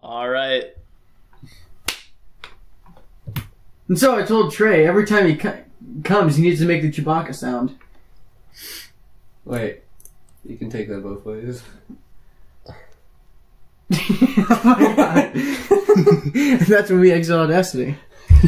All right. And so I told Trey, every time he comes, he needs to make the Chewbacca sound. Wait, you can take that both ways. Oh my God. That's when we exiled Destiny.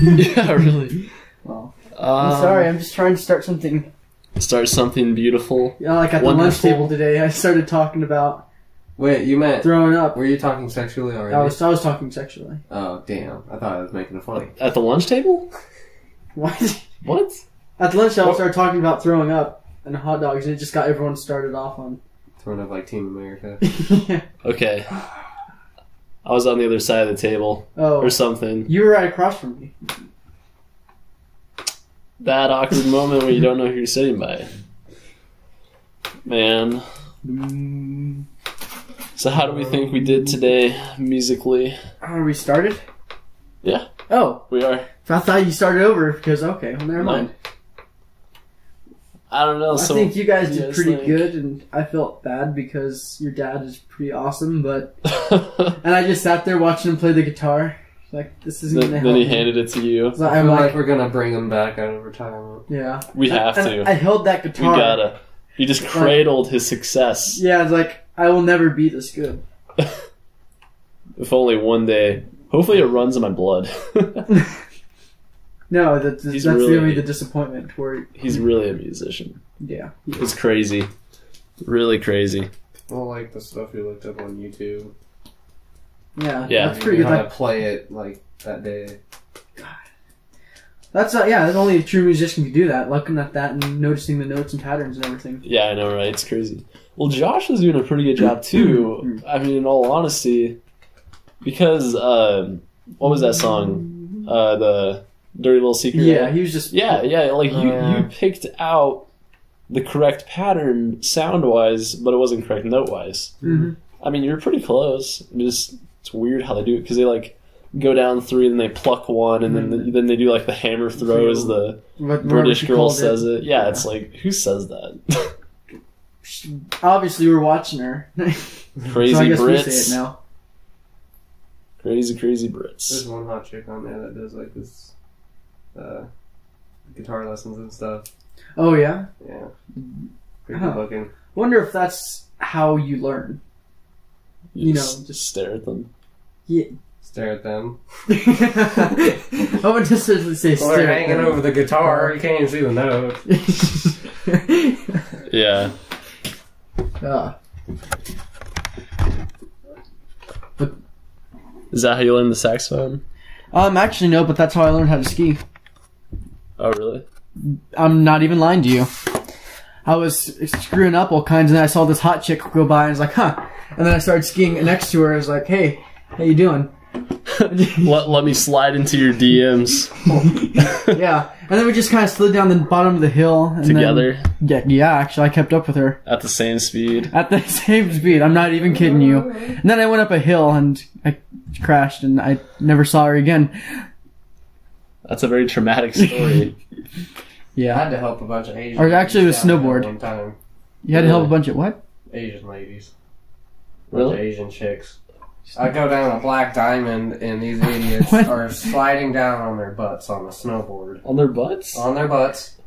Yeah, really. Well, I'm sorry, I'm just trying to start something. Start something beautiful. You know, like at the lunch table today, I started talking about... Wait, you meant... throwing up. Were you talking sexually already? I was talking sexually. Oh, damn. I thought I was making it funny. At the lunch table? What? What? At the lunch table, I started talking about throwing up and hot dogs, and it just got everyone started off on... Throwing up like Team America. Yeah. Okay. I was on the other side of the table. Oh. Or something. You were right across from me. That awkward moment when you don't know who you're sitting by. Man. So how do we think we did today, musically? Are we started? Yeah. Oh. We are. I thought you started over because, okay, well, never mind. I don't know. I think you guys did pretty good, and I felt bad because your dad is pretty awesome, but... and I just sat there watching him play the guitar. Like, this isn't going to help Then he me. handed it to you. So I feel like we're going to bring him back out of retirement. Yeah. We have to. I held that guitar. We gotta. You just cradled his success. Yeah, it's like, I will never be this good. If only one day. Hopefully it runs in my blood. No, that's really the disappointment. Where he's really a musician. Yeah. It's crazy. Really crazy. Well, like the stuff you looked up on YouTube. Yeah, yeah. that's pretty good. How to play it like that day. That's that's only a true musician can do that. Looking at that and noticing the notes and patterns and everything. Yeah, I know, right? It's crazy. Well, Josh was doing a pretty good job too. I mean, in all honesty, because what was that song? The Dirty Little Secret. Yeah, he was just Like you picked out the correct pattern sound wise, but it wasn't correct note wise. Mm-hmm. I mean, you're pretty close. It's weird how they do it because they like go down 3 and then they pluck 1 and then they do like the hammer throws. The British girl says it. Yeah, it's like, who says that? Obviously, we're watching her. Crazy so I guess Brits. We say it now. Crazy Brits. There's one hot chick on there that does like this guitar lessons and stuff. Oh yeah. Yeah. Pretty good looking. Wonder if that's how you learn. You know, just stare at them. Yeah. Stare at them. I would just say well, they're hanging over the guitar. You can't even see the note. Yeah. But is that how you learn the saxophone? Actually no, but that's how I learned how to ski. Oh, really? I'm not even lying to you. I was screwing up all kinds, and then I saw this hot chick go by, and I was like, huh. And then I started skiing next to her. I was like, hey, how you doing? let me slide into your DMs. Yeah. And then we just kind of slid down the bottom of the hill. And together? Then, yeah, actually, I kept up with her. At the same speed? At the same speed. I'm not even kidding you. And then I went up a hill, and I crashed, and I never saw her again. That's a very traumatic story. Yeah. I had to help a bunch of Asian Or actually, it was ladies snowboard. one time. You had to help a bunch of what? Asian ladies. Really? Bunch of Asian chicks. I go down a black diamond, and these idiots are sliding down on their butts on a snowboard. On their butts? On their butts.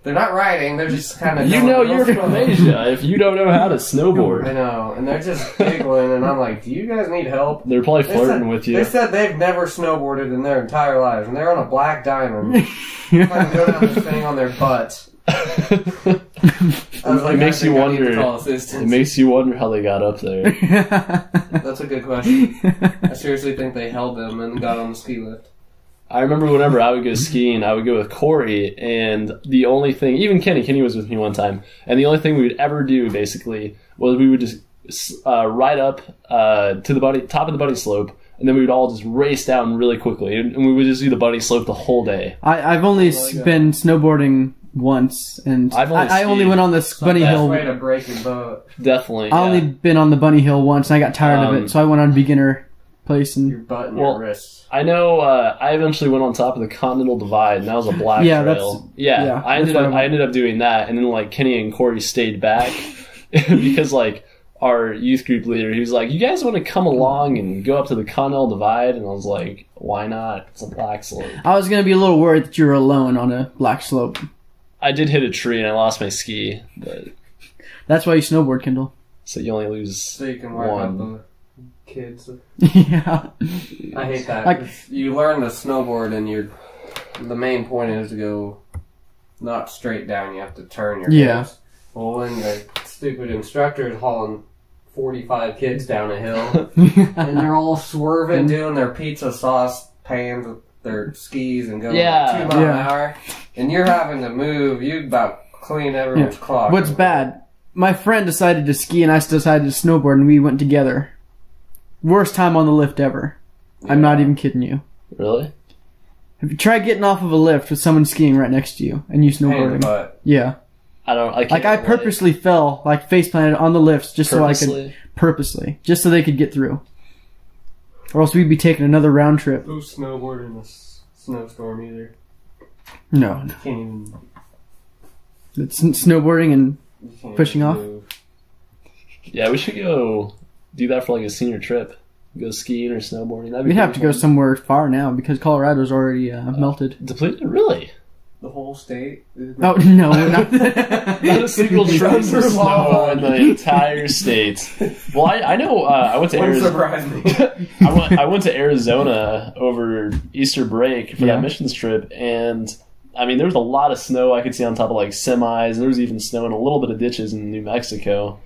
They're not riding, they're just kind of... You know you're from Asia if you don't know how to snowboard. I know, and they're just giggling, and I'm like, do you guys need help? They're probably flirting with you. They said they've never snowboarded in their entire lives, and they're on a black diamond. Trying to go down this thing on their butts. I was like, it makes you wonder. It makes you wonder how they got up there. That's a good question. I seriously think they held them and got on the ski lift. I remember whenever I would go skiing, I would go with Corey, and the only thing, even Kenny was with me one time, and the only thing we would ever do, basically, was we would just ride up to the top of the bunny slope, and then we would all just race down really quickly, and we would just do the bunny slope the whole day. I've only been snowboarding once, and I only went on this bunny hill. Way to break your boat. Definitely. I only been on the bunny hill once, and I got tired of it, so I went on beginner place and your butt and your wrists. I know. I eventually went on top of the Continental Divide, and that was a black trail. I ended up doing that, and then like Kenny and Corey stayed back because like our youth group leader. He was like, "You guys want to come along and go up to the Continental Divide?" And I was like, "Why not? It's a black slope." I was gonna be a little worried that you were alone on a black slope. I did hit a tree and I lost my ski, but That's why you snowboard, Kendall. so you only lose So you can wipe out the kids. Yeah. I hate that. Like- 'Cause you learn to snowboard and the main point is to go not straight down. You have to turn your Yeah. hips. Well, when the stupid instructor is hauling 45 kids down a hill and they're all swerving, doing their pizza sauce pans with their skis and going Yeah. 2 miles an hour, and you're having to move. You about clean everyone's clock. What's bad? My friend decided to ski and I decided to snowboard, and we went together. Worst time on the lift ever. I'm not even kidding you. really. Have you tried getting off of a lift with someone skiing right next to you and you Pain in the snowboarding? butt. Yeah. I can't Like I relate. purposely fell, like face planted on the lifts just so I Purposely? could purposely, just so they could get through. Or else we'd be taking another round trip. Who snowboard in a snowstorm either? No. Can't even. It's snowboarding and You can't Pushing even off? move. Yeah, we should go do that for like a senior trip. Go skiing or snowboarding. That'd be we'd have to pretty go fun. somewhere far now because Colorado's already melted. Depleted? Really? The whole state. Oh no, not Not a single trace of snow in the entire state. Well, I know. I went to Wouldn't Arizona. surprise me. I went to Arizona over Easter break for Yeah. that missions trip, and I mean there was a lot of snow I could see on top of like semis. There was even snow in a little bit of ditches in New Mexico.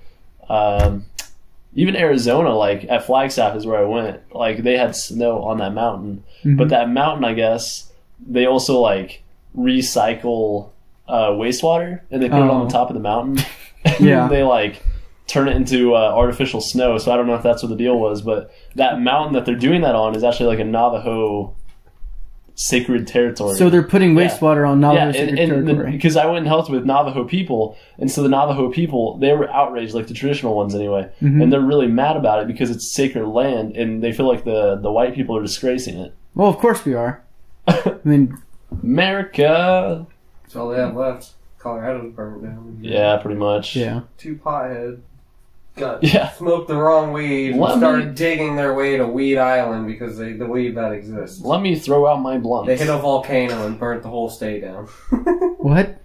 Even Arizona, like at Flagstaff is where I went. Like they had snow on that mountain, but that mountain, I guess, they also like recycle wastewater and they put it on Oh. the top of the mountain. And Yeah. they like turn it into artificial snow. So I don't know if that's what the deal was, but that mountain that they're doing that on is actually like a Navajo sacred territory. So they're putting wastewater on Navajo sacred and territory. because I went and helped with Navajo people, and so the Navajo people, they were outraged, like the traditional ones anyway, and they're really mad about it because it's sacred land, and they feel like the white people are disgracing it. Well, of course we are. I mean, America! That's all they have left. Colorado's burnt down. Yeah, pretty much. yeah. 2 potheads got Yeah. smoked the wrong weed and Let started me- digging their way to Weed Island because the weed that exists. Let me throw out my blunt. They hit a volcano and burnt the whole state down. What?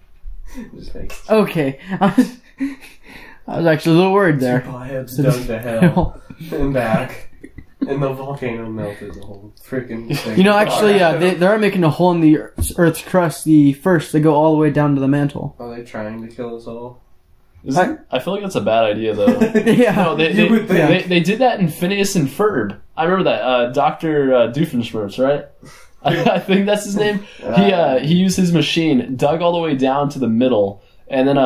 Just like Okay. I was actually a little worried there. potheads dug to hell and back. And the volcano melted the whole freaking thing. You know, actually, they are making a hole in the Earth's crust. They go all the way down to the mantle. Are they trying to kill us all? I feel like that's a bad idea, though. Yeah. No, You would think. they did that in Phineas and Ferb. I remember that. Dr. Doofenshmirtz, right? I think that's his name. He used his machine, dug all the way down to the middle, and then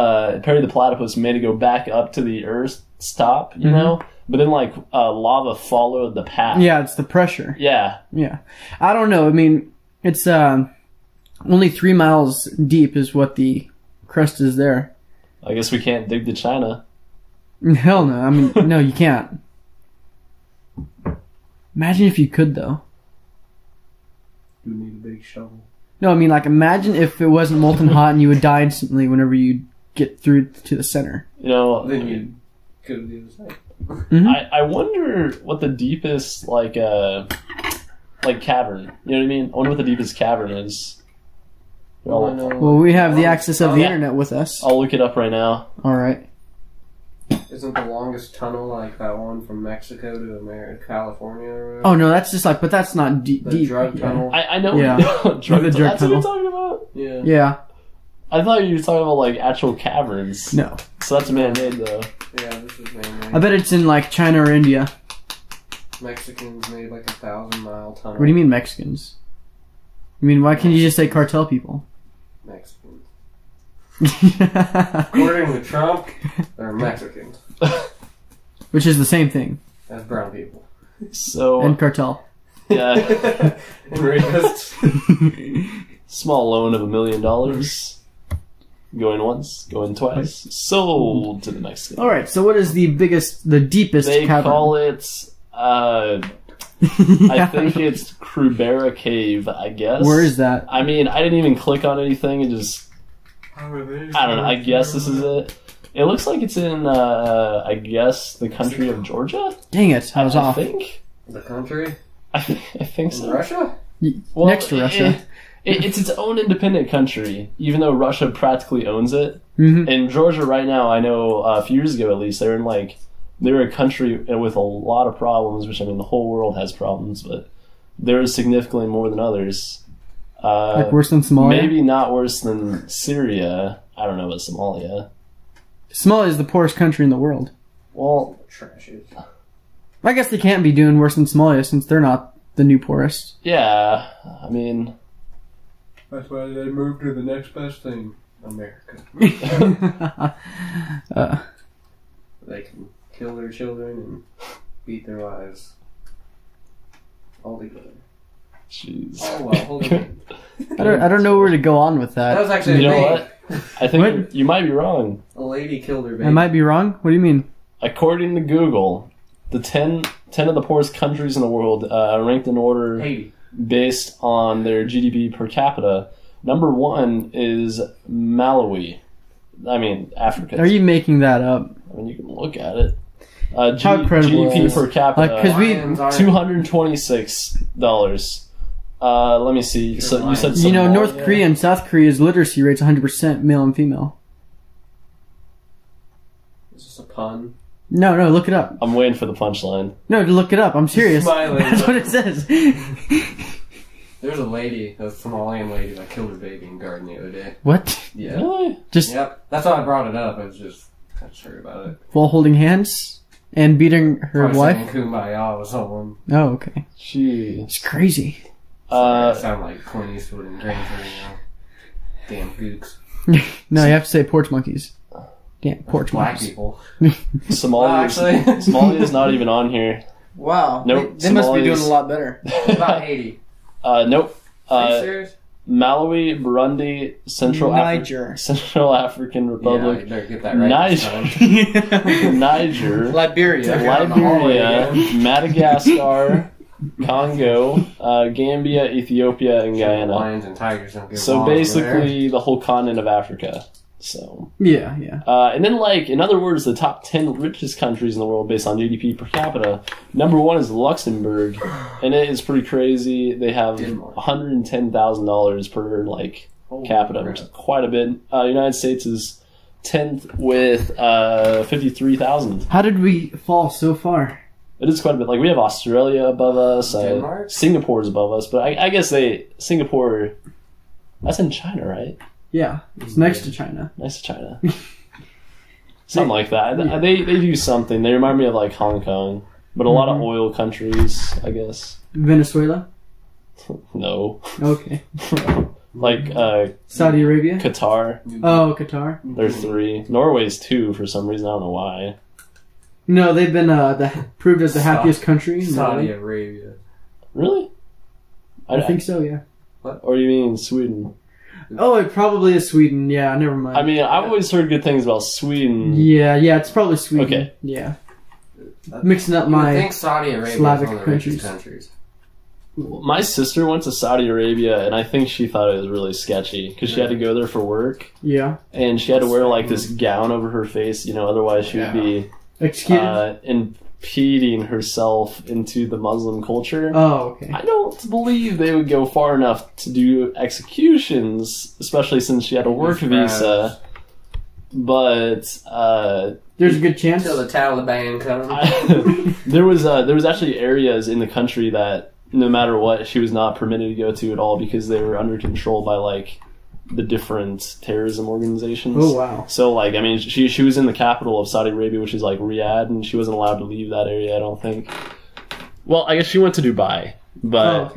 Perry the Platypus made it go back up to the Earth's top, you know? But then, like, lava followed the path. Yeah, it's the pressure. Yeah. Yeah. I don't know. I mean, it's only 3 miles deep is what the crust is there. I guess we can't dig to China. Hell no. I mean, no, you can't. Imagine if you could, though. You need a big shovel. No, I mean, like, imagine if it wasn't molten hot and you would die instantly whenever you get through to the center. You know, Then you could do the same. I wonder what the deepest, like cavern, you know what I mean? I wonder what the deepest cavern is. Well, we have the access of the Yeah. internet with us. I'll look it up right now. All right. Isn't the longest tunnel like that one from Mexico to America, California? Or whatever? Oh no, that's just like, but that's not deep. The drug tunnel. I know. Yeah. drug The drug that's what tunnel. you're talking about? Yeah. Yeah. I thought you were talking about, like, actual caverns. No. So that's man-made, though. Yeah, this is man-made. I bet it's in like China or India. Mexicans made like 1,000-mile tunnel. What do you mean Mexicans? I mean, why can't you just say cartel people? Mexicans. Which According to Trump, they're Mexicans. is the same thing. As brown people. So, And cartel. yeah, And rapists. small loan of $1 million. Going once, going twice. Sold to the Mexicans. All right. So what is the deepest They cavern? call it, I think it's Krubera Cave, I guess. Where is that? I mean, I didn't even click on anything and just, I don't know, I guess this is it. It looks like it's in, I guess, the country of Georgia? Dang it, I was off. I think. The country? I think so. Russia? Well, Next to Russia. It's its own independent country, even though Russia practically owns it. Mm-hmm. And Georgia right now, I know a few years ago at least, they're a country with a lot of problems, which I mean the whole world has problems, but they're significantly more than others. Like worse than Somalia? Maybe not worse than Syria. I don't know about Somalia. Somalia is the poorest country in the world. Well, Trash. I guess they can't be doing worse than Somalia since they're not the new poorest. yeah, I mean... That's why they moved to the next best thing, America. They can kill their children and beat their wives all together. Jeez. Oh well, hold on. I don't know where to go on with That that. was actually You a know thing. what? I think you might be wrong. A lady killed her baby. I might be wrong. What do you mean? According to Google, the 10 of the poorest countries in the world, ranked in order Haiti. based on their GDP per capita. Number 1 is Malawi. I mean, Africa. Are you making that up? I mean, you can look at it. How credible is GDP this? per capita, Like, 'cause we- Lions aren't- $226. Let me see. So you said You know, Somalia? North Korea and South Korea's literacy rate's 100% male and female. Is this a pun? No, look it up. I'm waiting for the punchline. No, look it up. I'm serious. Smiling. That's what it says. There's a lady, a Somalian lady, that killed her baby in garden the other day. What? Yeah. Really? Just Yep. That's why I brought it up. I just heard about it. while holding hands and beating her Probably wife? singing Kumbaya with someone. Oh, okay. Jeez. It's crazy. I sound like Clint Eastwood and Granger, you know. Damn gooks. No, you have to say porch monkeys. Damn, porch Black monkeys. people. Somalia Somalia is not even on here. Wow. Nope, They must be doing Somalia's- a lot better. What about Haiti? Nope. Are you serious? Malawi, Burundi, Central African Yeah, Republic, you better get that right this time. Niger, Liberia. Liberia, Madagascar, Congo, Gambia, Ethiopia, and Guyana. Lions and tigers don't get So along over basically the whole continent of Africa. So, Yeah. and then like, in other words, the top 10 richest countries in the world based on GDP per capita. Number 1 is Luxembourg, and it is pretty crazy. They have Denmark. $110,000 per like Holy capita, crap. which is quite a bit. United States is 10th with 53,000. How did we fall so far? It is quite a bit. Like we have Australia above us, Denmark? Singapore is above us, but I guess Singapore. That's in China, right? Yeah, it's next to China. Nice to China. Something like that. They do something. They remind me of like Hong Kong, but a lot of oil countries, I guess. Venezuela? No, Okay. like Saudi Arabia? Qatar. Oh, Qatar? They're 3. Norway's 2 for some reason. I don't know why. No, they've been proved as the happiest country. in Saudi Norway. Arabia. Really? I think so, yeah. Or you mean Sweden? Oh, it probably is Sweden. Yeah, never mind. I mean, I've always heard good things about Sweden. Yeah, it's probably Sweden. Okay. Yeah. Mixing up You would my... think Saudi Arabia Slavic is one of the richest countries. countries. My sister went to Saudi Arabia, and I think she thought it was really sketchy because she had to go there for work, Yeah. and she had to wear like this gown over her face. Otherwise she would be Executed? impeding herself into the Muslim culture. Oh, okay. I don't believe they would go far enough to do executions, especially since she had a work visa. But There's a good chance. Until the Taliban come. there was actually areas in the country that no matter what she was not permitted to go to at all because they were under control by like the different terrorism organizations. Oh, wow. So like I mean she was in the capital of Saudi Arabia, which is like Riyadh, and she wasn't allowed to leave that area, I don't think. Well, I guess she went to Dubai, but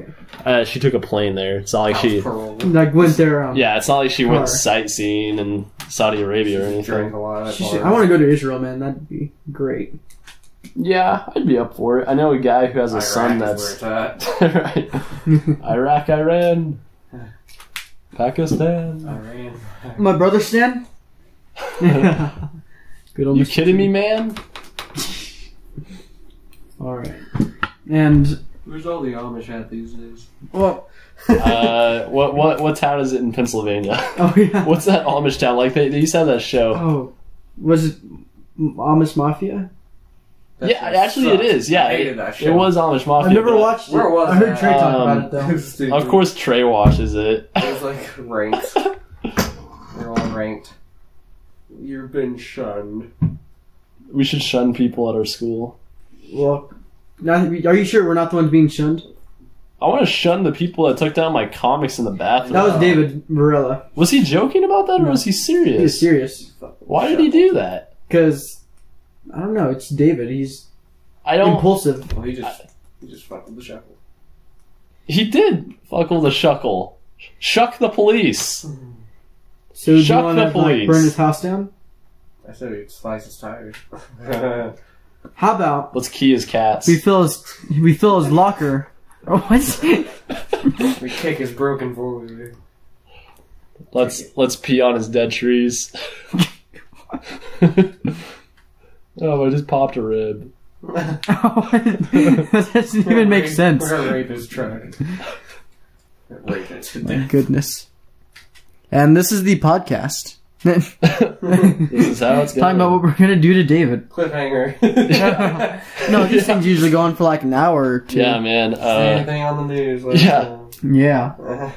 she took a plane there. It's not like she Like went there. yeah, it's not like she went Car. sightseeing in Saudi Arabia or Drink anything. a lot. I want to go to Israel, man. That'd be great. Yeah, I'd be up for it. I know a guy who has a son that's right. Iraq, Iran, Pakistan. Iran. My brother Stan? Good old You Mr. kidding me, man? Alright. And, Where's all the Amish at these days? well, What town is it in Pennsylvania? oh yeah. What's that Amish town? Like they used to have that show. Oh, Was it Amish Mafia? That Yeah, shit actually it sucks. is. Yeah, I hated that it show. was Amish Mafia. I've never but- watched it. Where was I heard that? Trey talk about it though. Stupid. Of course, Trey watches it. It was like ranked. They're all ranked. You've been shunned. We should shun people at our school. Well, are you sure we're not the ones being shunned? I want to shun the people that took down my comics in the bathroom. That was David Varela. Was he joking about that, or was he serious? He was serious. Why did he do that? Because, I don't know, it's David. He's I don't. impulsive. Well, he just fucked with the shuffle. He did fuckle the shuckle. Shuck the police. So do you Shuck want the to police. burn his house down? I said he'd slice his tires. How about Let's key his cats. we fill his locker? Oh, what? We kick his broken four-wheeler. Let's pee on his dead trees. Oh, I just popped a rib. That doesn't even make sense. We're gonna rape his truck. Rape it. My goodness. And this is the podcast. This is how it's going. Talking about what we're gonna do to David. Cliffhanger. No, these things usually go on for like an hour or two. Yeah, man. Say anything on the news. yeah. Yeah.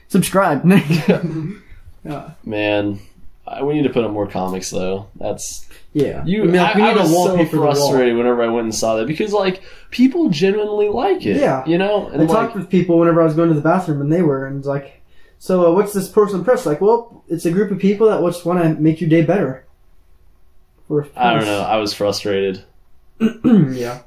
Subscribe. Man, we need to put up more comics though. That's Yeah. you. I mean, like, we I need a was so wallpaper the wall. frustrated whenever I went and saw that because like people genuinely like it. Yeah. you know. I talked with people whenever I was going to the bathroom, and they were, and it's like, so what's this personal press? Like, well, it's a group of people that just want to make your day better. I don't know. I was frustrated. Yeah.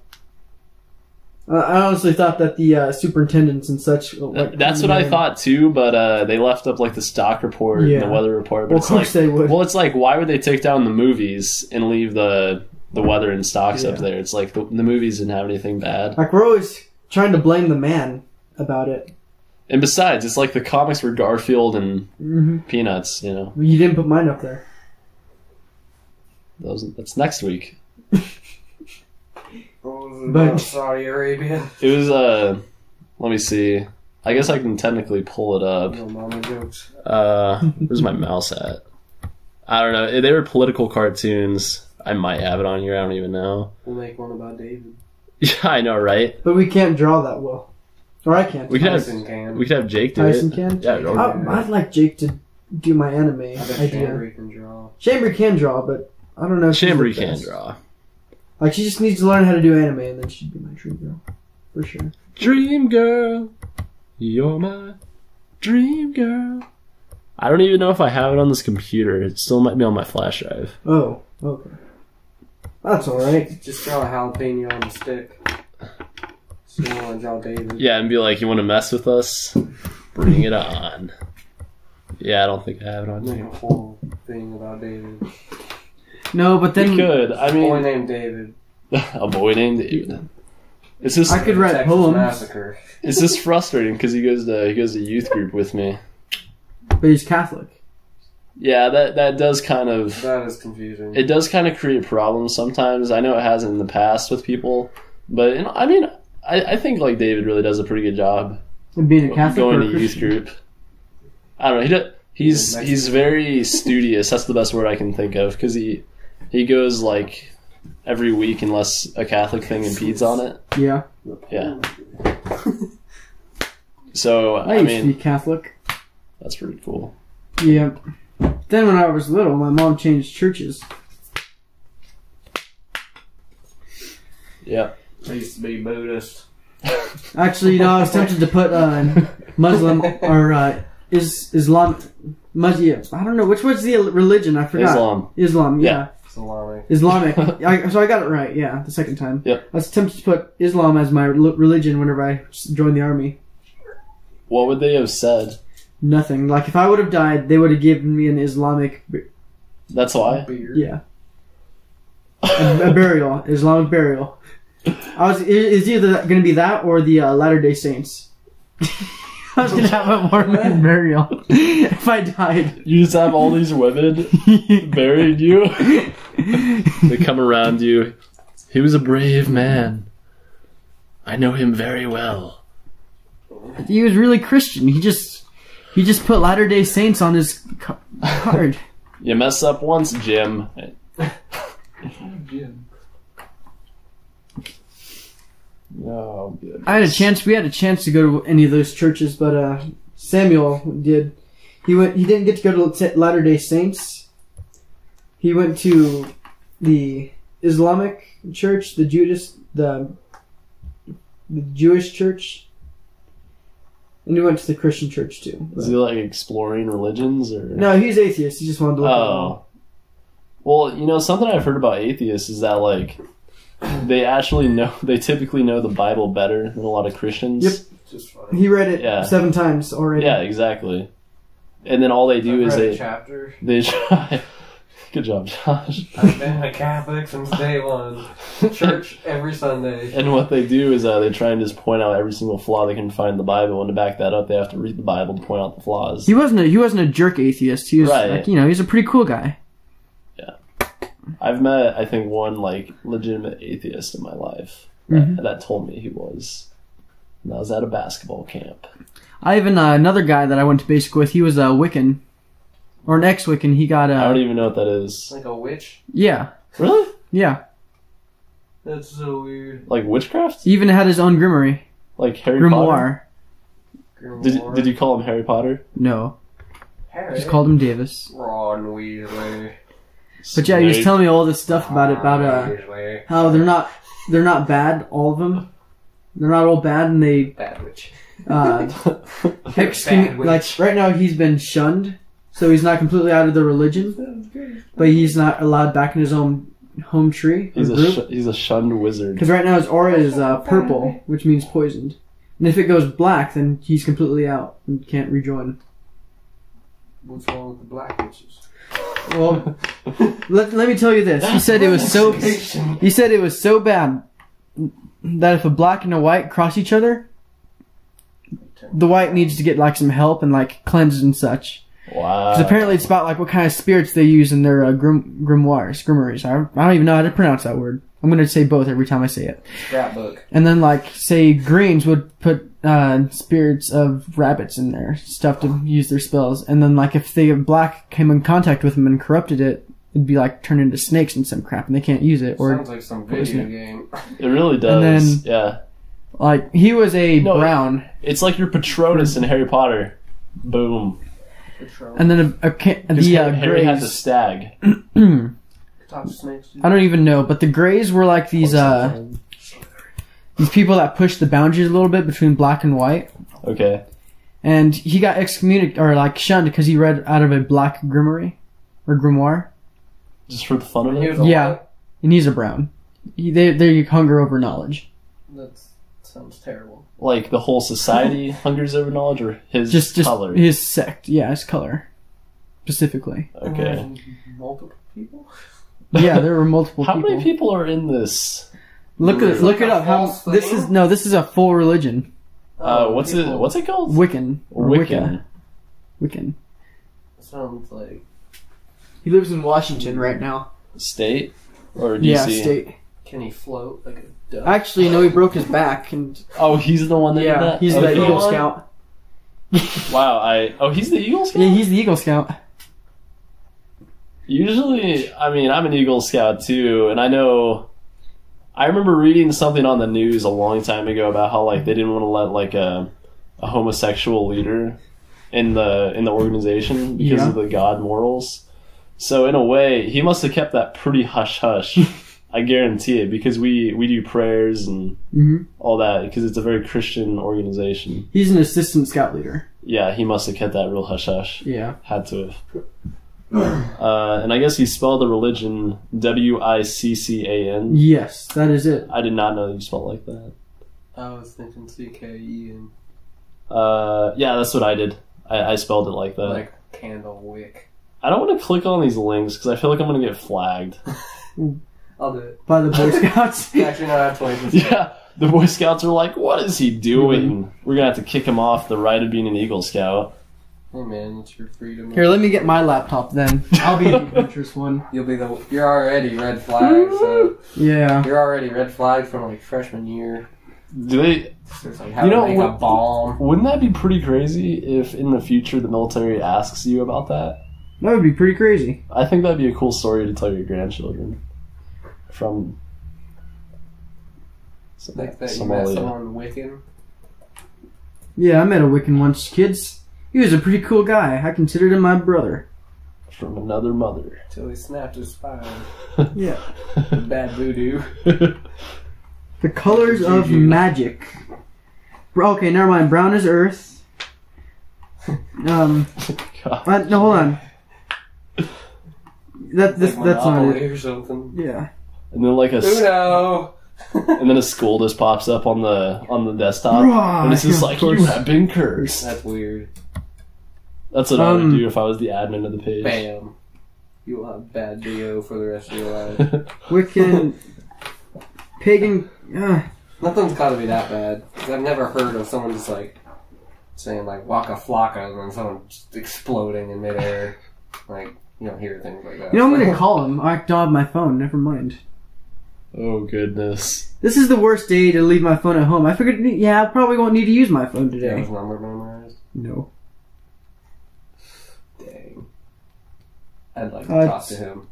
I honestly thought that the superintendents and such. That's what I thought too, but they left up like the stock report and the weather report. But Well, of course they would. Well, it's like, why would they take down the movies and leave the weather and stocks up Yeah. there? It's like the movies didn't have anything bad. Like, we're always trying to blame the man about it. And besides, it's like the comics were Garfield and Peanuts. You know, You didn't put mine up there. that's next week. But- Saudi Arabia. It was let me see. I guess I can technically pull it up. No mama jokes. Where's my mouse at? I don't know. They were political cartoons. I might have it on here. I don't even know. We'll make one about David. Yeah, I know, right? But we can't draw that well. Or I can't. We could Tyson can. have Jake do Tyson it. can? Yeah, I'd like Jake to do my anime I bet idea. Chambry can draw. Chambry can draw, but I don't know if she's Chambry the can best. draw. Like, she just needs to learn how to do anime, and then she'd be my dream girl. For sure. Dream girl, you're my dream girl. I don't even know if I have it on this computer. It still might be on my flash drive. Oh, okay. That's alright. Just draw a jalapeno on the stick. So you want to draw David. Yeah, and be like, you want to mess with us? Bring it on. Yeah, I don't think I have it on Make here. a whole thing about David. No, but then We could. I Boy mean, named David. a boy named David. It's just, I could write Texas poems, Massacre. it's just frustrating because he goes to youth group with me. but he's Catholic. Yeah, that does kind of. That is confusing. It does kind of create problems sometimes. I know it has in the past with people, but you know, I mean, I think like David really does a pretty good job And being a Catholic going or to a youth Christian. group. I don't know. He's very studious. That's the best word I can think of because he goes like every week unless a Catholic thing impedes on it. Yeah. Yeah. So I I used to be mean, Catholic. that's pretty cool. Yeah. Then when I was little, my mom changed churches. Yeah. I used to be Buddhist. Actually, I was tempted to put Muslim or Islam. Yeah, I don't know. Which was the religion? I forgot. Islam, yeah. Salami. Islamic. So I got it right, yeah, the second time. Yep. I was tempted to put Islam as my religion whenever I joined the army. What would they have said? Nothing. Like, if I would have died, they would have given me an Islamic... That's why. Beard. Yeah. a burial. Islamic burial. It's either going to be that or the Latter-day Saints. I was going to have a Mormon burial if I died. You just have all these women burying you. They come around you. He was a brave man. I know him very well. He was really Christian. He just put Latter-day Saints on his card. You mess up once, Jim. Jim. Oh, good. I had a chance. We had a chance to go to any of those churches, but Samuel did. He didn't get to go to Latter-day Saints. He went to the Islamic church, the Jewish church, and he went to the Christian church too. Is he like exploring religions or? No, he's atheist. He just wanted to look at them. Well, you know, something I've heard about atheists is that like they typically know the Bible better than a lot of Christians. Yep. Just funny. He read it 7 times already. Yeah, exactly. And then all they do is they try. Good job, Josh. I've been a Catholic since day one. Church every Sunday. And what they do is they try and just point out every single flaw they can find in the Bible, and to back that up, they have to read the Bible to point out the flaws. He wasn't a jerk atheist. He was like, he's a pretty cool guy. Yeah, I've met I think one like legitimate atheist in my life that told me he was. And that was at a basketball camp. I even another guy that I went to basic with. He was a Wiccan. Or an ex-Wiccan. He got I don't even know what that is. Like a witch? Yeah. Really? Yeah. That's so weird. Like witchcraft? He even had his own grimoire. Like Harry Grimoire. Potter? Did you call him Harry Potter? No. Harry? Just called him Davis. Ron Weasley. But yeah, he was telling me all this stuff about how they're not bad, all of them. They're not all bad, and they bad witch. Like right now he's been shunned. So he's not completely out of the religion, but he's not allowed back in his own home tree. He's a shunned wizard. Because right now his aura is purple, which means poisoned. And if it goes black, then he's completely out and can't rejoin. What's wrong with the black witches? Well, let me tell you this. He said it was so bad that if a black and a white cross each other, the white needs to get like some help and like cleansed and such. Wow. Because apparently it's about like what kind of spirits they use in their grimoires. I don't even know how to pronounce that word. I'm going to say both every time I say it. Scrapbook. And then like, say, greens would put spirits of rabbits in there, stuff to use their spells. And then like if the black came in contact with them and corrupted it, it'd be like turned into snakes and some crap and they can't use it. Or sounds like some video game. It really does. And then, yeah. Like, he was brown. It's like your Patronus in Harry Potter. Boom. And then Harry had the stag. I don't even know, but the Greys were like these people that pushed the boundaries a little bit between black and white. Okay. And he got excommunicated or like shunned because he read out of a black grimoire. Just for the fun of it. Yeah, and he's a brown. They hunger over knowledge. That sounds terrible. Like the whole society hungers over knowledge, or his color? His sect, yeah, his color. Specifically. Okay. Multiple people? Yeah, there were multiple people. How many people are in this? Look it up. This is a full religion. What's it called? Wiccan. Wiccan. Sounds like... He lives in Washington right now. State? Or DC? Yeah, state. Can he float like a duck? Actually, no, he broke his back. And oh, he's the one that did that? He's the Eagle Scout. Wow, he's the Eagle Scout? Yeah, he's the Eagle Scout. Usually, I mean, I'm an Eagle Scout too, and I remember reading something on the news a long time ago about how like they didn't want to let like a homosexual leader in the organization because of the God morals. So in a way, he must have kept that pretty hush hush. I guarantee it, because we do prayers and all that, because it's a very Christian organization. He's an assistant scout leader. Yeah, he must have kept that real hush hush. Yeah, had to have. And I guess he spelled the religion Wiccan. Yes, that is it. I did not know that you spelled like that. I was thinking CKEN. Yeah, that's what I did. I spelled it like that. Like candle wick. I don't want to click on these links because I feel like I'm going to get flagged. I'll do it. By the Boy Scouts? Actually, no, that's 20%. Yeah, the Boy Scouts are like, what is he doing? We're going to have to kick him off the right of being an Eagle Scout. Hey man, it's your freedom. Here, let me get my laptop then. I'll be the adventurous one. You're already red flag, so... Yeah. You're already red flag from like freshman year. Do they... Like how to make a bomb. Wouldn't that be pretty crazy if in the future the military asks you about that? That would be pretty crazy. I think that'd be a cool story to tell your grandchildren. From Like that you met someone Wiccan. Yeah, I met a Wiccan once, kids. He was a pretty cool guy. I considered him my brother. From another mother. Till he snapped his spine. Yeah. Bad voodoo. The colors of magic. Okay, never mind. Brown is earth. God. No, hold on. That's not it. Or something. Yeah. And then like Uno. and then a skull just pops up on the desktop, and it's just like, you have been cursed. That's weird. That's what I would do if I was the admin of the page. Bam. You will have bad BO for the rest of your life. Wiccan, pagan. Nothing's got to be that bad. 'Cause I've never heard of someone just like saying like Waka Flocka and then someone just exploding in midair. Like, you don't hear things like that. You know, I'm gonna call him. I don't have my phone. Never mind. Oh goodness. This is the worst day to leave my phone at home. I figured, I probably won't need to use my phone Do you today. have his number memorized? No. Dang. I'd like to talk to him.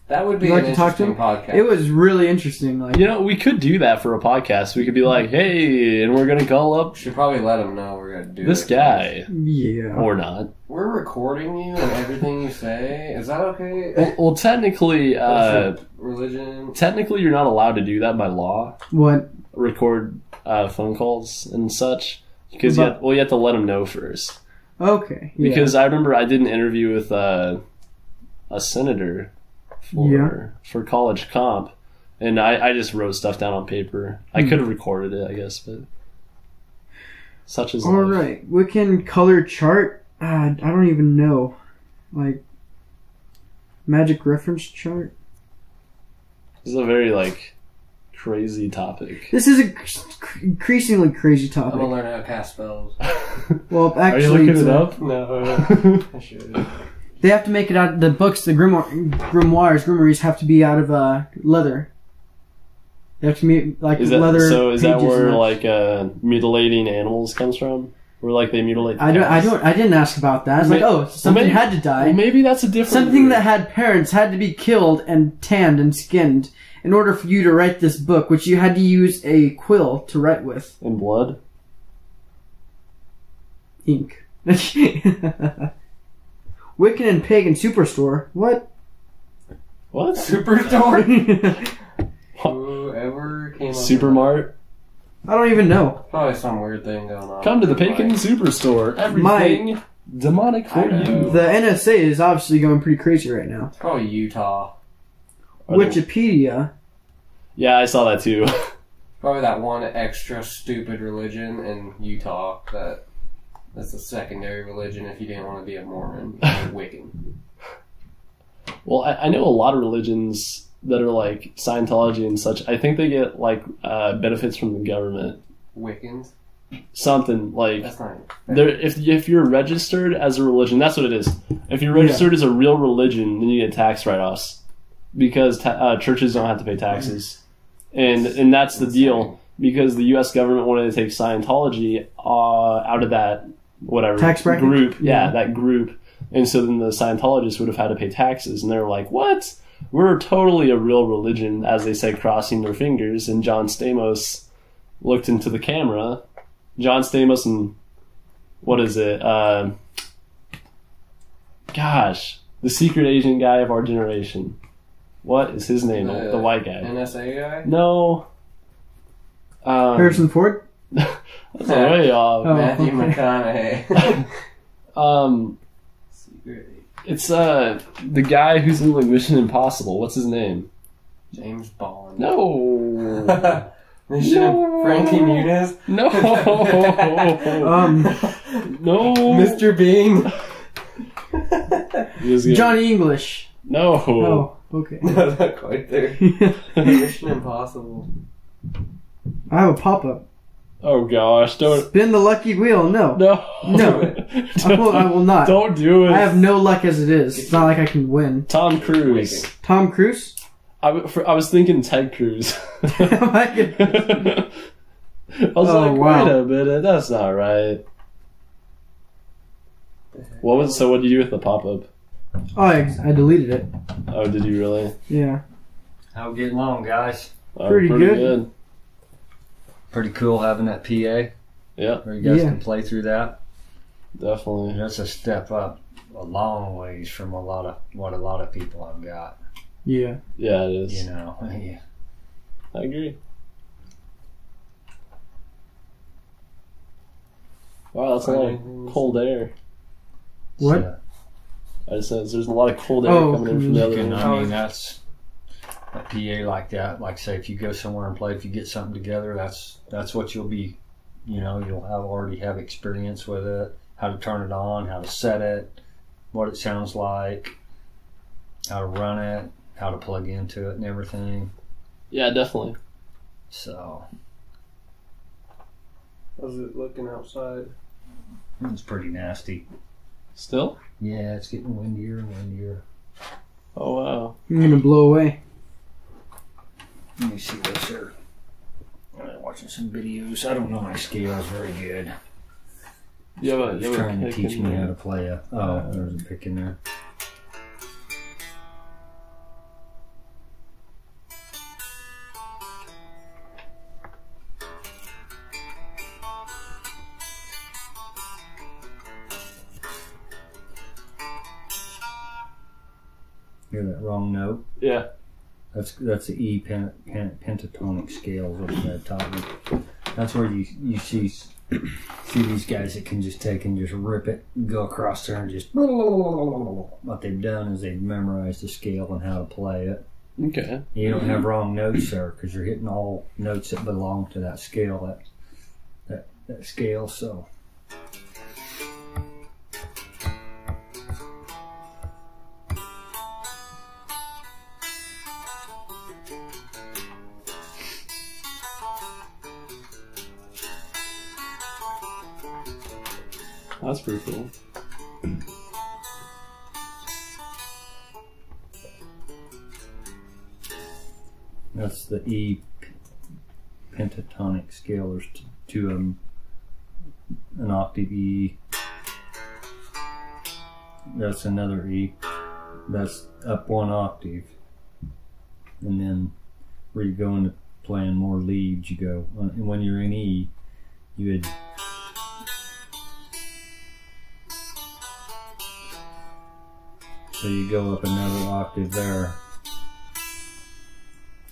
That would be You'd an like to talk to interesting him? podcast. It was really interesting. Like, You know, we could do that for a podcast. We could be like, hey, and we're gonna call up Should probably let him know we're gonna do this guy. yeah. Or not. We're recording you and everything you say. Is that okay? Well, technically, Religion. technically, you're not allowed to do that by law. What? Record phone calls and such, because you But- have to let them know first. Okay. Yeah. Because I remember I did an interview with a senator for college comp, and I just wrote stuff down on paper. I could have recorded it, I guess, but such is All life. right. Wiccan color chart. I don't even know. Like, magic reference chart. This is a very crazy topic. This is a increasingly crazy I'm topic. gonna learn how to cast spells. Well, Are you actually, looking it up? No, I should. they have to make it out. The books, the grimoires have to be out of leather. They have to be Is that leather. Is that pages where and mutilating animals comes from? Where they mutilate? I cows? didn't ask about that. It's something maybe- had to die. Well, maybe that's a different. Something word. that had parents had to be killed and tanned and skinned in order for you to write this book, which you had to use a quill to write with. in blood. Ink. Wiccan and Pagan Superstore. What? What? Superstore? Whoever came up with Supermart. I don't even know. Probably some weird thing going on. Come to the Pagan Superstore. Everything demonic for I know. you. The NSA is obviously going pretty crazy right now. It's probably Utah. Are they- Wikipedia. Yeah, I saw that too. Probably that one extra stupid religion in Utah that's a secondary religion if you didn't want to be a Mormon or Wiccan. Well, I know a lot of religions that are like Scientology and such. I think they get benefits from the government. Wiccans? Something like That's not. if you're registered as a religion, that's what it is. If you're registered as a real religion, then you get tax write-offs because churches don't have to pay taxes, and that's the deal. Because the U.S. government wanted to take Scientology out of that Tax bracket? group, Yeah. that group, and so then the Scientologists would have had to pay taxes, and they were like, "What? We're totally a real religion," as they said, crossing their fingers. And John Stamos looked into the camera. John Stamos and what is it? Gosh, the secret agent guy of our generation. What is his name? The white guy. NSA guy? No. Harrison Ford? That's way off. Oh. Matthew McConaughey. Secret. It's the guy who's in Mission Impossible. What's his name? James Bond. No. Frankie Muniz. No. No. Mr. Bean. Johnny English. No. Oh, okay. No, not quite there. Mission Impossible. I have a pop-up. Oh gosh! Don't. Spin the lucky wheel. No. No. No. I will not. Don't do it. I have no luck as it is. It's not like I can win. Tom Cruise. Tom Cruise? I was thinking Ted Cruz. Oh my goodness. I was Oh, like, wow. wait a minute, that's not right. What did you do with the pop-up? Oh, I deleted it. Oh, did you really? Yeah. How we getting along, guys? Oh, Pretty good. Pretty cool having that PA. Yeah, Where you guys Yeah. can play through that. definitely. That's a step up a long ways from what a lot of people have got. Yeah. Yeah, it is. You know. Yeah. I agree. Wow, that's a lot of cold air. What? So, I just said there's a lot of cold air Oh, coming in from the other you room. can, I mean, that's a PA like that. Like, say, if you go somewhere and play, if you get something together, that's what you'll be. You know, you'll already have experience with it. How to turn it on, how to set it, what it sounds like, how to run it, how to plug into it, and everything. Yeah, definitely. So How's it looking outside? it's pretty nasty. Still? Yeah, it's getting windier and windier. Oh wow. I'm gonna blow away. Let me see this here. I'm watching some videos. I don't know my scales very good. It's trying to teach me how to play a. Oh, there's a pick in there. Hear that wrong note? Yeah. That's the E pentatonic scale is what Dad taught me. That's where you see these guys that can just take and just rip it, go across there and just. What they've done is they've memorized the scale and how to play it. Okay. You don't have wrong notes there because you're hitting all notes that belong to that scale. That scale. So. That's pretty cool. That's the E pentatonic scale. There's two of them. An octave E. That's another E. That's up one octave. And then where you go into playing more leads, you go. And when you're in E, you would. So you go up another octave there.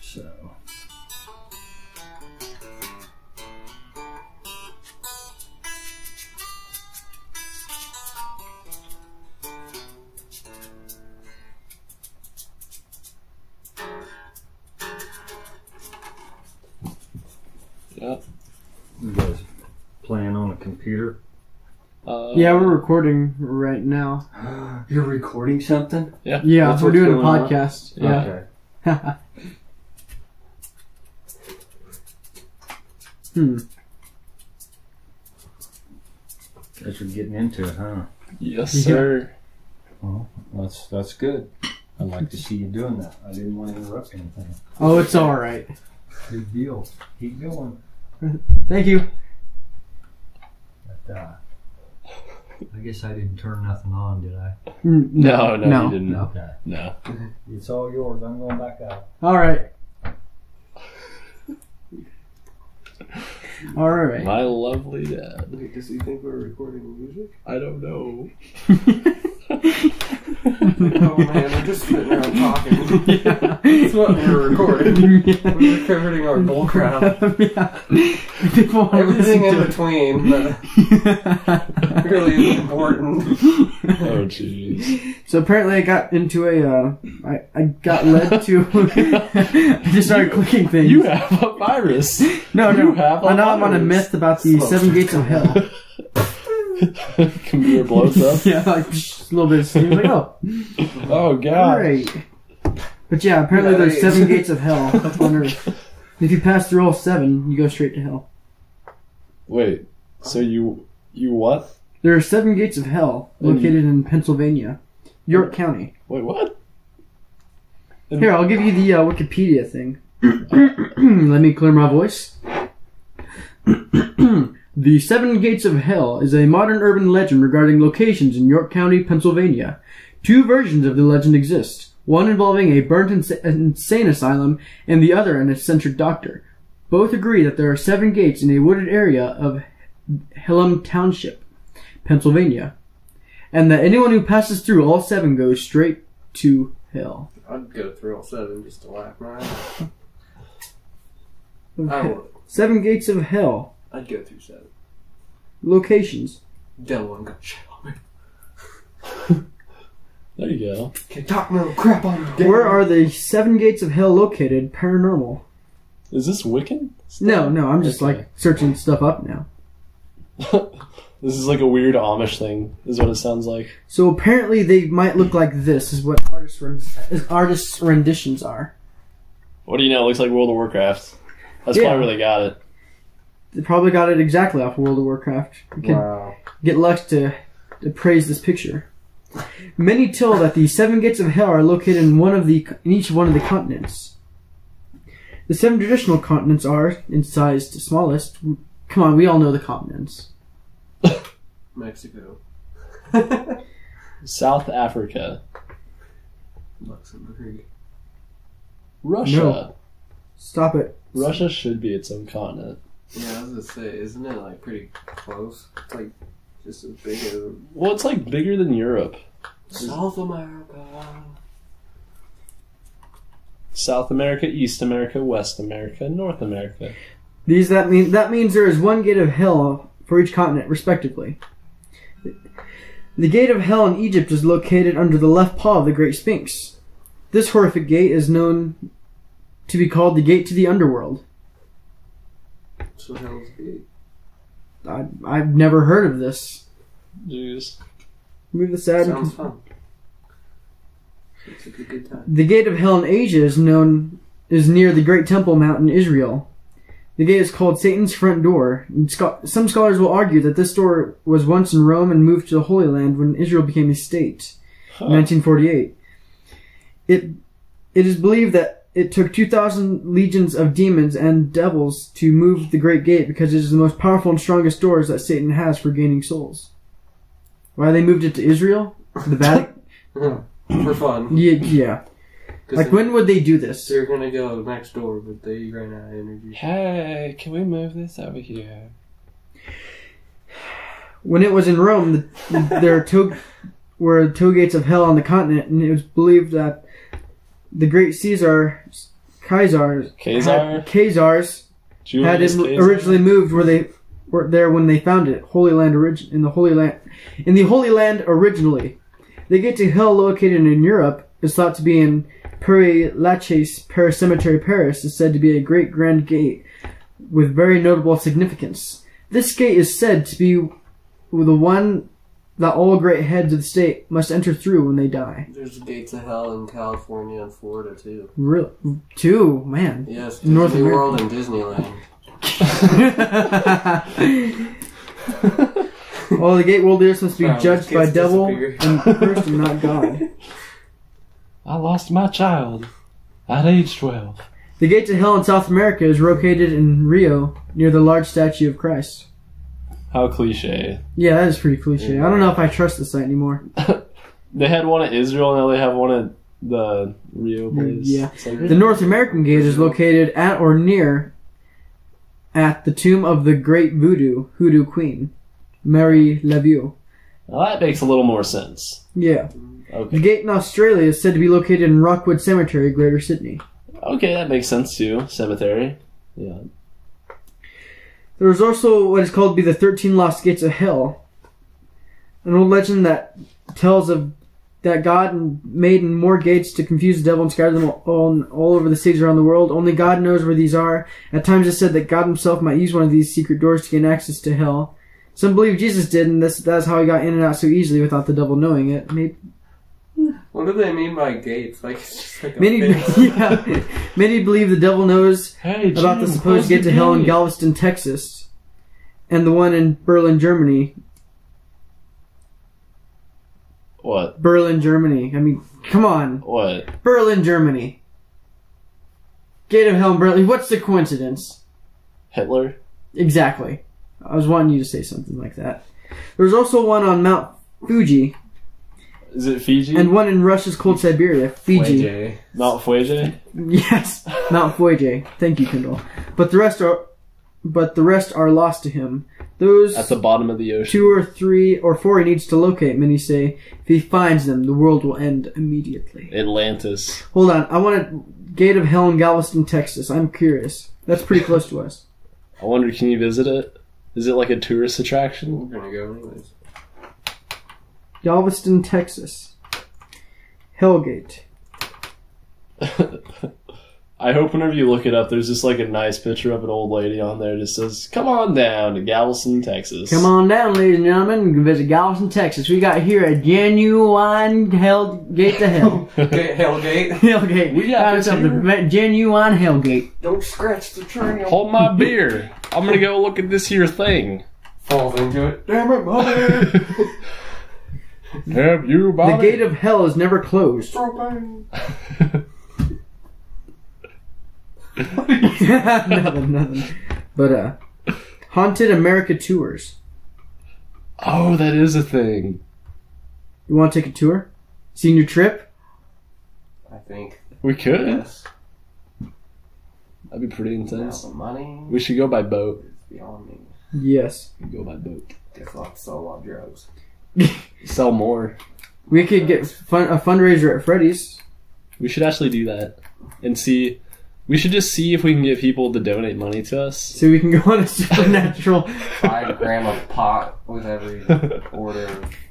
So. Yeah. You guys playing on a computer? Yeah, we're recording right now. You're recording something? Yeah. Yeah, That's we're what's doing a going on? podcast. Yeah. Okay. Guys are getting into it, huh? Yes, Yeah. sir. Well, that's good. I'd like to see you doing that. I didn't want to interrupt anything. Oh, it's all right. Good deal. Keep going. Thank you. But, I guess I didn't turn nothing on, did I? No, you didn't. Okay. No. It's all yours. I'm going back out. All right. All right. My lovely dad. Wait, does he think we're recording music? I don't know. Oh man, we're just sitting around talking. Yeah. That's what we're recording. Yeah. We're recording our bull crap. Yeah. People want to Everything in listen between that really is important. Oh, jeez. So apparently I got into I got led to, I just started clicking things. You have a virus. No. You have a Now I'm on a virus. myth about the Smoke. 7 gates of hell. Computer blows up. Yeah, like just a little bit of steam. Like, oh, Oh, God. great. But yeah, apparently there's 7 gates of hell on Earth. If you pass through all 7, you go straight to hell. Wait. So you what? There are 7 gates of hell located in Pennsylvania, York County. Wait, what? Here, I'll give you the Wikipedia thing. Let me clear my voice. The 7 Gates of Hell is a modern urban legend regarding locations in York County, Pennsylvania. Two versions of the legend exist, one involving a burnt insane asylum and the other an eccentric doctor. Both agree that there are 7 gates in a wooded area of Hillam Township, Pennsylvania, and that anyone who passes through all 7 goes straight to hell. I'd go through all 7 just to laugh my ass. I would. 7 gates of hell. I'd go through 7. Locations. Devil ain't got shit on me. There you go. Can't talk no crap on me. Where are the 7 gates of hell located? Paranormal. Is this Wiccan? No, I'm just Okay. like searching stuff up now. This is like a weird Amish thing, is what it sounds like. So apparently they might look like this, is what artists' renditions are. What do you know? It looks like World of Warcraft. That's Yeah. probably where they got it. They probably got it exactly off World of Warcraft. You can Wow. get Lux to praise this picture. Many tell that the 7 gates of hell are located in each one of the continents. The 7 traditional continents are, in size to smallest, come on, we all know the continents. Mexico. South Africa. Luxembourg. Russia. No. Stop it. Russia should be its own continent. Yeah, I was gonna say, isn't it like pretty close? It's like just as big as Well, it's like bigger than Europe. South America. South America, East America, West America, North America. That means there is 1 gate of hell for each continent, respectively. The gate of hell in Egypt is located under the left paw of the Great Sphinx. This horrific gate is known to be called the Gate to the Underworld. So Hell's Gate. I've never heard of this. Jeez. Move this out. Sounds fun. It's a good time. The Gate of Hell in Asia is near the Great Temple Mount in Israel. The gate is called Satan's Front Door. And some scholars will argue that this door was once in Rome and moved to the Holy Land when Israel became a state in 1948. It is believed that it took 2,000 legions of demons and devils to move the Great Gate because it is the most powerful and strongest doors that Satan has for gaining souls. Why they moved it to Israel? The Vatican? For fun. Yeah. Like, when would they do this? They're gonna go next door, but they ran out of energy. Hey, can we move this over here? When it was in Rome, there were toe gates of hell on the continent, and it was believed that the great Khazars had it originally moved where they were there when they found it, in the Holy Land originally. The gate to hell located in Europe is thought to be in Père Lachaise Paris Cemetery, Paris, is said to be a great grand gate with very notable significance. This gate is said to be the one that all great heads of the state must enter through when they die. There's gates of hell in California and Florida too. Really? 2, man. Yes, North Disney America. World and Disneyland. All the gate worlders must be Wow, judged these by kids devil disappear. and cursed and not God. I lost my child at age 12. The gate to hell in South America is located in Rio, near the large statue of Christ. How cliche. Yeah, that is pretty cliche. I don't know if I trust the site anymore. They had one at Israel, now they have one at the Rio place. Yeah. It's like- The North American gate is located at or near at the tomb of the great hoodoo queen, Mary LeVieux. Well, that makes a little more sense. Yeah. The Okay. gate in Australia is said to be located in Rockwood Cemetery, Greater Sydney. Okay, that makes sense too. Cemetery. Yeah. There is also what is called to be the 13 Lost Gates of Hell, an old legend that tells of that God made more gates to confuse the devil and scatter them all over the cities around the world. Only God knows where these are. At times it's said that God himself might use one of these secret doors to gain access to hell. Some believe Jesus did, and that's how he got in and out so easily without the devil knowing it. What do they mean by gates? Like, it's just like a Many, fence. yeah, many believe the devil knows Hey, about the Jim, supposed close gate the to hell in gate. Galveston, Texas, and the one in Berlin, Germany. What? Berlin, Germany. I mean, come on. What? Berlin, Germany. Gate of hell in Berlin. What's the coincidence? Hitler? Exactly. I was wanting you to say something like that. There's also one on Mount Fuji. Is it Fiji? and one in Russia's cold Siberia, Fiji. Fuege. Mount Fuji? Yes, Mount Fuji. Thank you, Kendall. But the rest are lost to him. Those At the bottom of the ocean. 2 or 3 or 4 he needs to locate. Many say if he finds them, the world will end immediately. Atlantis. Hold on, I want a Gate of Hell in Galveston, Texas. I'm curious. That's pretty close to us. I wonder, can you visit it? Is it like a tourist attraction? We're gonna go anyways. Galveston, Texas. Hellgate. I hope whenever you look it up, there's just like a nice picture of an old lady on there that says, "Come on down to Galveston, Texas." Come on down, ladies and gentlemen. You can visit Galveston, Texas. We got here a genuine Hellgate to Hell. Hellgate. Hellgate. We got this something. Genuine Hellgate. Don't scratch the trail. Hold my beer. I'm gonna go look at this here thing. Falls into it. Damn it, mother. Have you The about Gate of Hell is never closed. Propane. nothing. But, Haunted America Tours. Oh, that is a thing. You want to take a tour? Senior trip? I think. We could. Yes. That'd be pretty Now intense. the money We should go by boat. is beyond me. Yes. We go by boat. Guess I'll have to sell a lot of drugs. Sell more. We could get a fundraiser at Freddy's. We should actually do that and see. We should just see if we can get people to donate money to us. So we can go on a supernatural... 5 gram of pot with every order.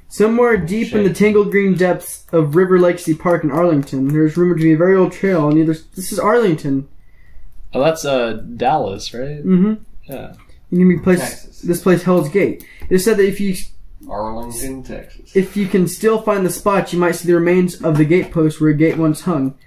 Somewhere deep in the tangled green depths of River Legacy Park in Arlington, there's rumored to be a very old trail on either... This is Arlington. Oh, that's Dallas, right? Mm-hmm. Yeah. You can be placed... Texas. This place, Hell's Gate. It is said that Arlington, Texas. if you can still find the spot, you might see the remains of the gatepost where a gate once hung.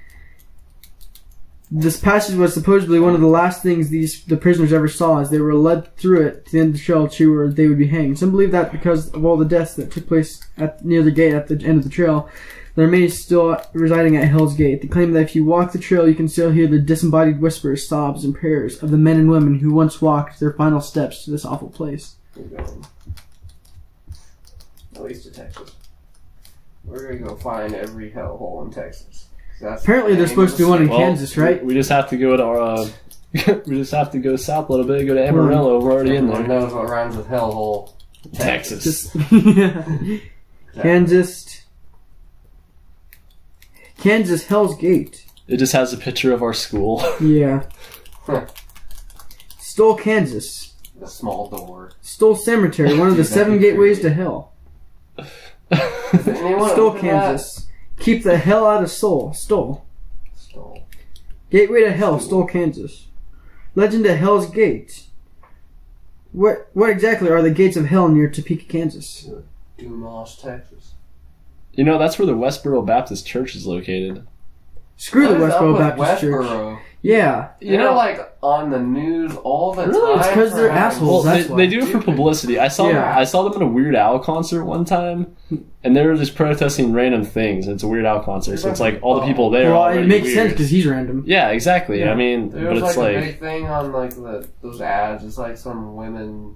This passage was supposedly one of the last things the prisoners ever saw as they were led through it to the end of the trail to where they would be hanged. Some believe that because of all the deaths that took place near the gate at the end of the trail, there are many still residing at Hell's Gate. They claim that if you walk the trail, you can still hear the disembodied whispers, sobs, and prayers of the men and women who once walked their final steps to this awful place. We're going. At least to Texas. We're gonna go find every hellhole in Texas. That's Apparently, there's supposed to be one in Kansas, right? We just have to go to our. We just have to go south a little bit. Go to Amarillo. We're already in Everyone there. knows what rhymes with hellhole. Texas. Just Kansas Hell's Gate. It just has a picture of our school. Yeah. Stoll, Kansas. The small door. Stoll Cemetery, one of the 7 gateways to hell. Does anyone Stoll, open Kansas. Keep the hell out of Stoll. Stoll. that? Stoll. Gateway to hell, Stoll, Kansas. Legend of Hell's Gate. What exactly are the gates of hell near Topeka, Kansas? Dumas, Texas. You know, that's where the Westboro Baptist Church is located. Screw the What is up Westboro with Baptist Church. Westboro? Yeah. They're like on the news all the Really? time. It's 'cause they're for having- assholes. Well, that's they why. do it for publicity. I saw them in a Weird Al concert one time, and they were just protesting random things. It's a Weird Al concert, so it's like all the people there. Well, are it already makes weird. sense because he's random. Yeah, exactly. Yeah. I mean, There but was it's like a like big thing on like those ads. It's like some woman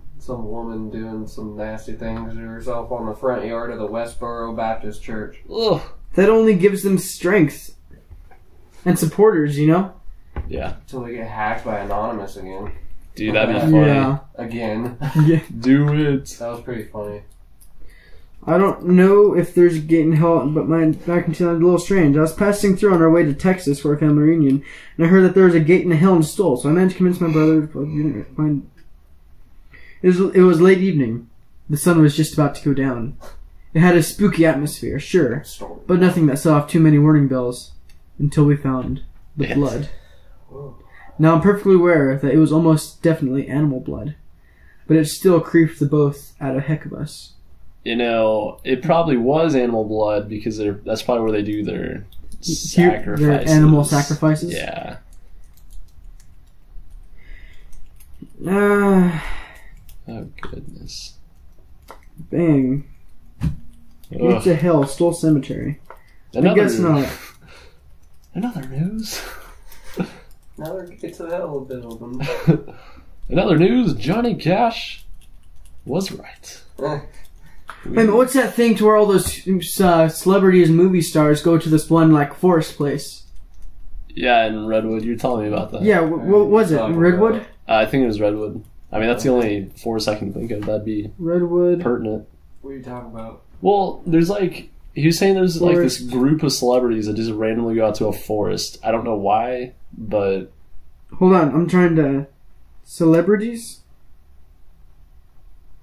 doing some nasty things to herself on the front yard of the Westboro Baptist Church. ugh. That only gives them strength and supporters, you know? Yeah, Until they get hacked by Anonymous again. dude, that'd be funny. Yeah. Again. Yeah. Do it. That was pretty funny. I don't know if there's a gate in hell, but my back in sounded a little strange. I was passing through on our way to Texas for a family reunion, and I heard that there was a gate in hell in Stoll, so I managed to convince my brother to find. It was late evening. The sun was just about to go down. It had a spooky atmosphere, sure, Story. but nothing that set off too many warning bells until we found the Yes. blood. Whoa. Now I'm perfectly aware that it was almost definitely animal blood, but it still creeped the both out of heck of us. You know, it probably was animal blood because that's probably where they do their sacrifices. Their animal sacrifices? Yeah. Oh goodness. Bang. Ugh. Gates of Hell, Stoll Cemetery. I Another, guess not. Another news. Now they're getting to the hell of them. Another news. Johnny Cash was right. Wait a minute, what's that thing to where all those celebrities and movie stars go to this one, like, forest place? Yeah, in Redwood. You're telling me about that. Yeah, what was it? Redwood? I think it was Redwood. I mean, that's the only forest I can think of that'd be Redwood. pertinent. What are you talking about? Well, there's like... He was saying there's like this Forest. group of celebrities that just randomly go out to a forest. I don't know why, but... Hold on, I'm trying to... Celebrities?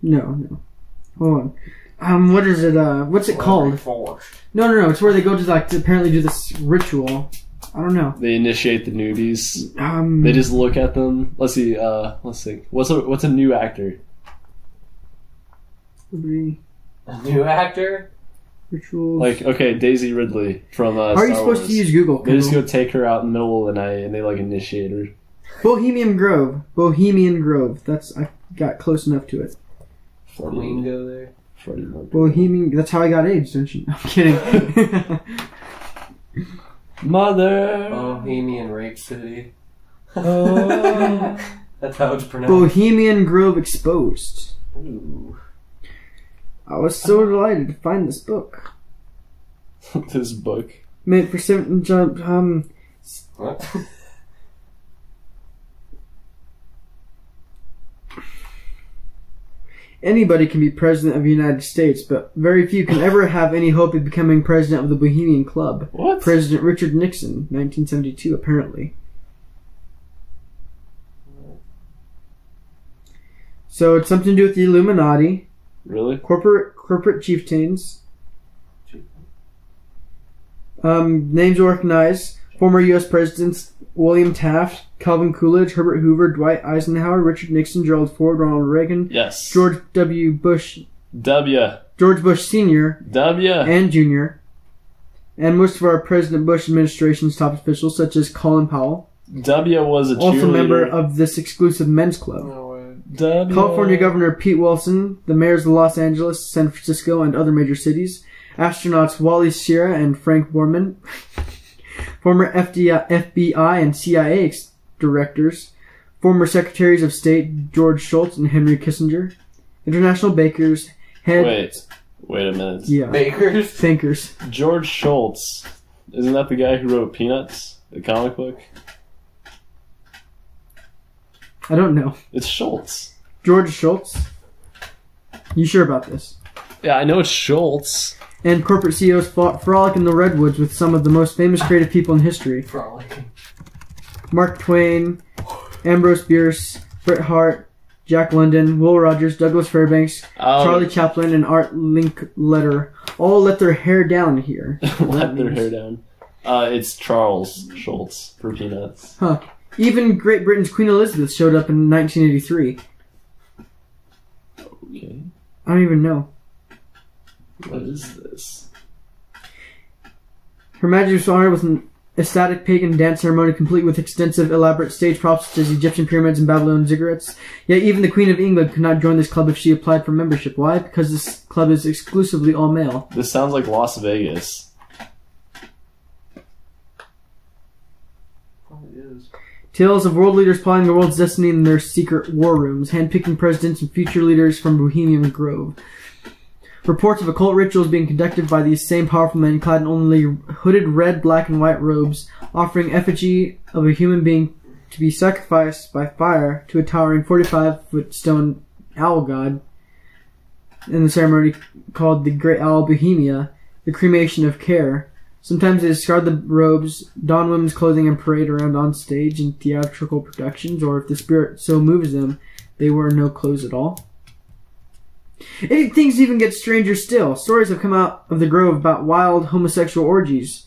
No. Hold on. What is it, what's it called? Forest. No, it's where they go to, like, to apparently do this ritual. I don't know. They initiate the newbies. They just look at them. Let's see. What's a new actor? Celebrity A new actor? rituals. Like, okay, Daisy Ridley from How are you Star supposed Wars. to use Google? They just go take her out in the middle of the night and they like initiate her. Bohemian Grove. That's, I got close enough to it. Queen go there. Freddie Mercury. Bohemian, that's how I got AIDS, don't you? I'm kidding. Mother. Bohemian Rape City. Oh. That's how it's pronounced. Bohemian Grove Exposed. Ooh. I was so delighted to find this book. This book. Made for What? anybody can be president of the United States, but very few can ever have any hope of becoming president of the Bohemian Club. What? President Richard Nixon, 1972, apparently. So it's something to do with the Illuminati, Really? corporate chieftains. Names to recognize: former U.S. presidents William Taft, Calvin Coolidge, Herbert Hoover, Dwight Eisenhower, Richard Nixon, Gerald Ford, Ronald Reagan, Yes. George W. Bush, W. George Bush Sr. W. and Jr., and most of our President Bush administration's top officials, such as Colin Powell, W was a also a member cheerleader. of this exclusive men's club. No way. W. California Governor Pete Wilson, the mayors of Los Angeles, San Francisco, and other major cities, astronauts Wally Schirra and Frank Borman, former FBI and CIA directors, former secretaries of state George Shultz and Henry Kissinger, international bakers, Wait a minute. yeah, Bakers? thinkers. George Shultz. Isn't that the guy who wrote Peanuts, the comic book? I don't know. It's Schultz. George Shultz. You sure about this? Yeah, I know it's Schultz. And corporate CEOs frolic in the redwoods with some of the most famous creative people in history. Frolic. Mark Twain, Ambrose Bierce, Bret Hart, Jack London, Will Rogers, Douglas Fairbanks, Charlie Chaplin, and Art Linkletter all let their hair down here. Let their hair down. It's Charles Schultz for Peanuts. Huh. Even Great Britain's Queen Elizabeth showed up in 1983. Okay. I don't even know. What is this? Her Majesty was honored with an ecstatic pagan dance ceremony complete with extensive elaborate stage props such as Egyptian pyramids and Babylonian ziggurats. Yet even the Queen of England could not join this club if she applied for membership. Why? Because this club is exclusively all male. This sounds like Las Vegas. Probably is. Tales of world leaders plotting the world's destiny in their secret war rooms, handpicking presidents and future leaders from Bohemian Grove. Reports of occult rituals being conducted by these same powerful men clad in only hooded red, black, and white robes, offering effigy of a human being to be sacrificed by fire to a towering 45-foot stone owl god in the ceremony called the Great Owl Bohemia, the cremation of care. Sometimes they discard the robes, don women's clothing, and parade around on stage in theatrical productions, or if the spirit so moves them, they wear no clothes at all. Things even get stranger still. Stories have come out of the Grove about wild homosexual orgies.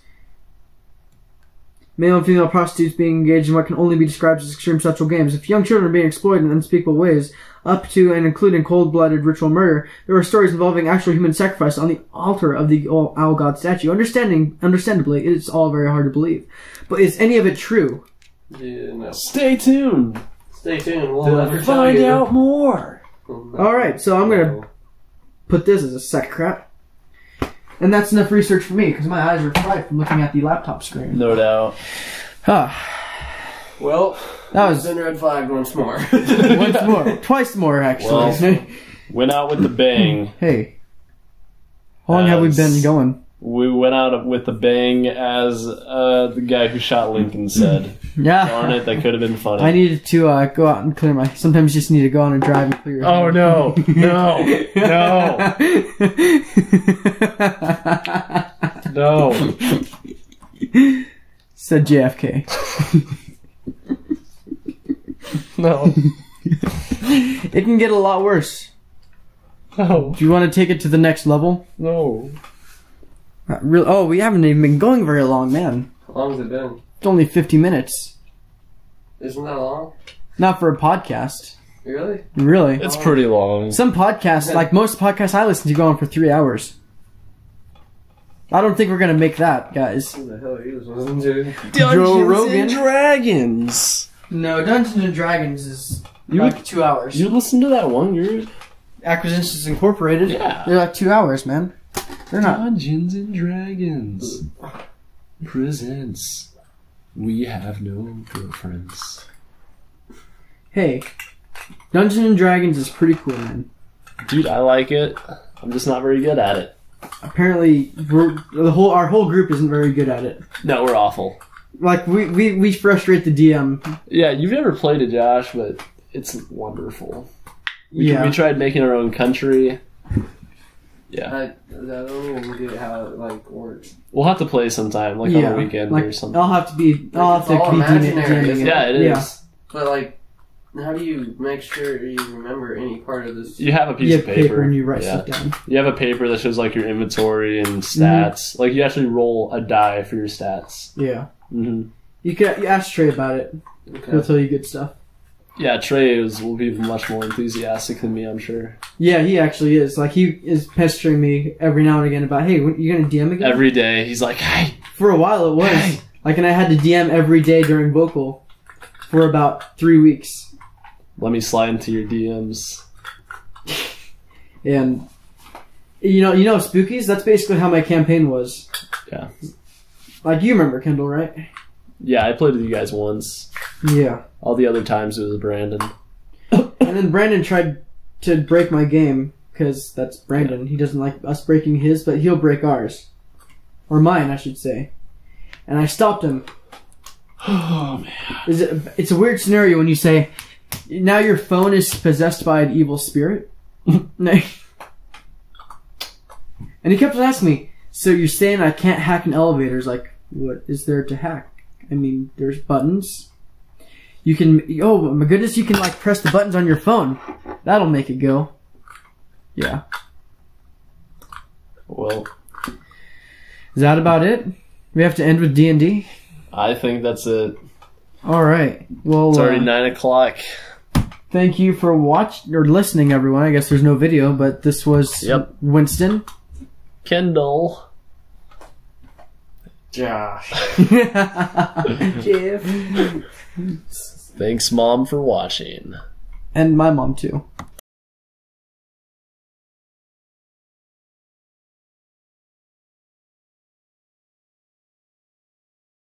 Male and female prostitutes being engaged in what can only be described as extreme sexual games. If young children are being exploited in unspeakable ways, up to and including cold-blooded ritual murder, there are stories involving actual human sacrifice on the altar of the owl god statue. Understandably, it's all very hard to believe. But is any of it true? Yeah, no. Stay tuned. Stay tuned. We'll never tell Find you. out more. Alright, so I'm gonna put this as a sack of crap. And that's enough research for me, because my eyes are fried from looking at the laptop screen. No doubt. Well, That was been red flagged once more. once more. Twice more, actually. Well, went out with the bang. Hey, How long have we been going? We went out with a bang, as the guy who shot Lincoln said. Yeah. Darn it, that could have been funny. I needed to go out and clear my... Sometimes you just need to go on and drive and clear your Oh, head. no. No. No. No. Said JFK. No. It can get a lot worse. No. Do you want to take it to the next level? No. Oh, we haven't even been going very long, man. How long has it been? It's only 50 minutes. Isn't that long? Not for a podcast. Really? Really. It's pretty long. Some podcasts, like most podcasts I listen to, go on for 3 hours. I don't think we're going to make that, guys. Who the hell are you listening to? Joe Rogan. Dragons. No, Dungeons and Dragons is You like 2 hours. You listen to that one? You're Acquisitions Incorporated. Yeah. They're like 2 hours, man. They're not. Dungeons and Dragons presents We Have No Girlfriends. Hey, Dungeons and Dragons is pretty cool, man. Dude, I like it. I'm just not very good at it. Apparently, our whole group isn't very good at it. No, we're awful. Like we frustrate the DM. Yeah, you've never played it, Josh, but it's wonderful. We tried making our own country. Yeah. I don't even get how it like works. We'll have to play sometime, like on the weekend like, or something. I'll have to be all imaginary, DMing it. Yeah, it is. Yeah. But like, how do you make sure you remember any part of this? You have a piece You of have paper. and you write Yeah. stuff down. You have a paper that shows like your inventory and stats. Like you actually roll a die for your stats. Yeah. hmm You ask Trey about it. He'll Okay. tell you good stuff. Yeah, Trey will be much more enthusiastic than me, I'm sure. Yeah, he actually is. Like, he is pestering me every now and again about, hey, when, you gonna DM again? Every day, he's like, "Hey, For a while it was. Hey. Like, and I had to DM every day during vocal for about 3 weeks. let me slide into your DMs." And, you know Spookies? That's basically how my campaign was. Yeah. Like, you remember Kendall, right? Yeah, I played with you guys once. Yeah. All the other times it was Brandon. And then Brandon tried to break my game, because that's Brandon. He doesn't like us breaking his, but he'll break ours. Or mine, I should say. And I stopped him. Oh man. It's a weird scenario when you say, now your phone is possessed by an evil spirit. And he kept asking me, so you're saying I can't hack an elevator? Like, what is there to hack? I mean, there's buttons. You can, oh my goodness, you can like press the buttons on your phone. That'll make it go. Yeah. Well, Is that about it? We have to end with D&D? I think that's it. Alright. Well, It's already 9 o'clock. thank you for watching or listening, everyone. I guess there's no video, but this was Winston. Kendall. Josh. Jeff. Thanks, Mom, for watching. And my mom, too.